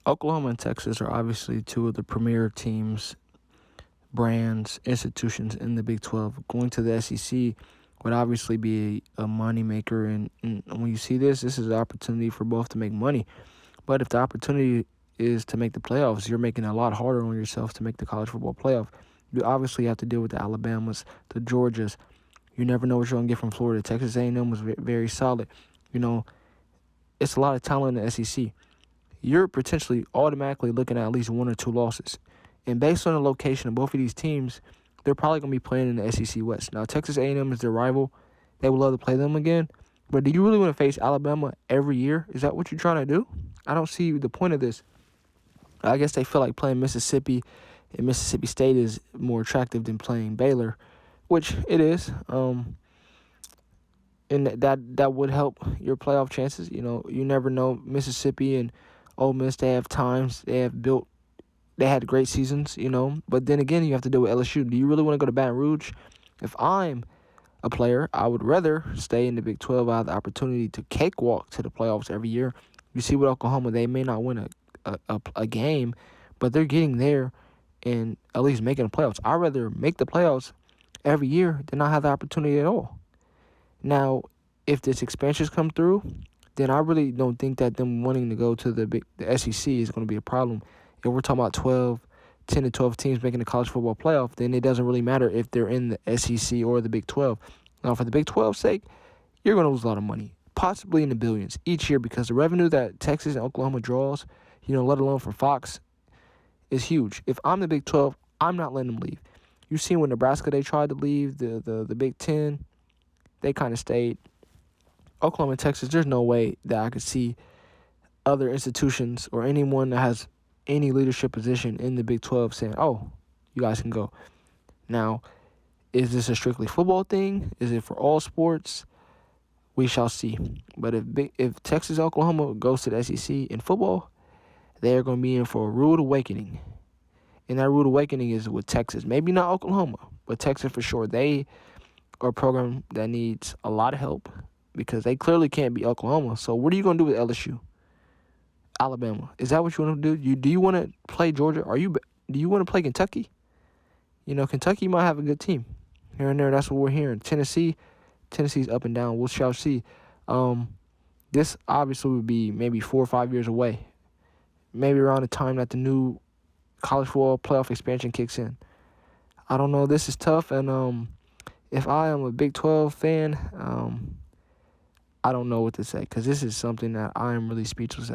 Oklahoma and Texas are obviously two of the premier teams, brands, institutions in the Big 12. Going to the SEC would obviously be a moneymaker. And when you see this is an opportunity for both to make money. But if the opportunity is to make the playoffs, you're making it a lot harder on yourself to make the college football playoff. You obviously have to deal with the Alabamas, the Georgias. You never know what you're going to get from Florida. Texas A&M was very solid. You know, it's a lot of talent in the SEC. You're potentially automatically looking at least one or two losses. And based on the location of both of these teams, they're probably going to be playing in the SEC West. Now, Texas A&M is their rival. They would love to play them again. But do you really want to face Alabama every year? Is that what you're trying to do? I don't see the point of this. I guess they feel like playing Mississippi and Mississippi State is more attractive than playing Baylor, which it is. And that would help your playoff chances. You know, you never know. Mississippi and Ole Miss, they had great seasons, you know. But then again, you have to deal with LSU. Do you really want to go to Baton Rouge? If I'm a player, I would rather stay in the Big 12. I have the opportunity to cakewalk to the playoffs every year. You see with Oklahoma, they may not win a game, but they're getting there and at least making the playoffs. I'd rather make the playoffs every year than not have the opportunity at all. Now, if this expansions come through, then I really don't think that them wanting to go to the SEC is going to be a problem. If we're talking about 10 to 12 teams making the college football playoff, then it doesn't really matter if they're in the SEC or the Big 12. Now, for the Big 12's sake, you're going to lose a lot of money, possibly in the billions each year, because the revenue that Texas and Oklahoma draws, you know, let alone from Fox, is huge. If I'm the Big 12, I'm not letting them leave. You've seen when Nebraska, they tried to leave the Big 10, they kind of stayed. Oklahoma and Texas, there's no way that I could see other institutions or anyone that has any leadership position in the Big 12 saying, oh, you guys can go. Now, is this a strictly football thing? Is it for all sports? We shall see. But if Texas, Oklahoma goes to the SEC in football, they're going to be in for a rude awakening. And that rude awakening is with Texas. Maybe not Oklahoma, but Texas for sure. They are a program that needs a lot of help because they clearly can't beat Oklahoma. So what are you going to do with LSU? Alabama. Is that what you want to do? Do you want to play Georgia? Do you want to play Kentucky? You know, Kentucky might have a good team here and there. That's what we're hearing. Tennessee's up and down. We shall see. This obviously would be maybe 4 or 5 years away. Maybe around the time that the new college football playoff expansion kicks in. I don't know. This is tough. And if I am a Big 12 fan, I don't know what to say because this is something that I am really speechless at.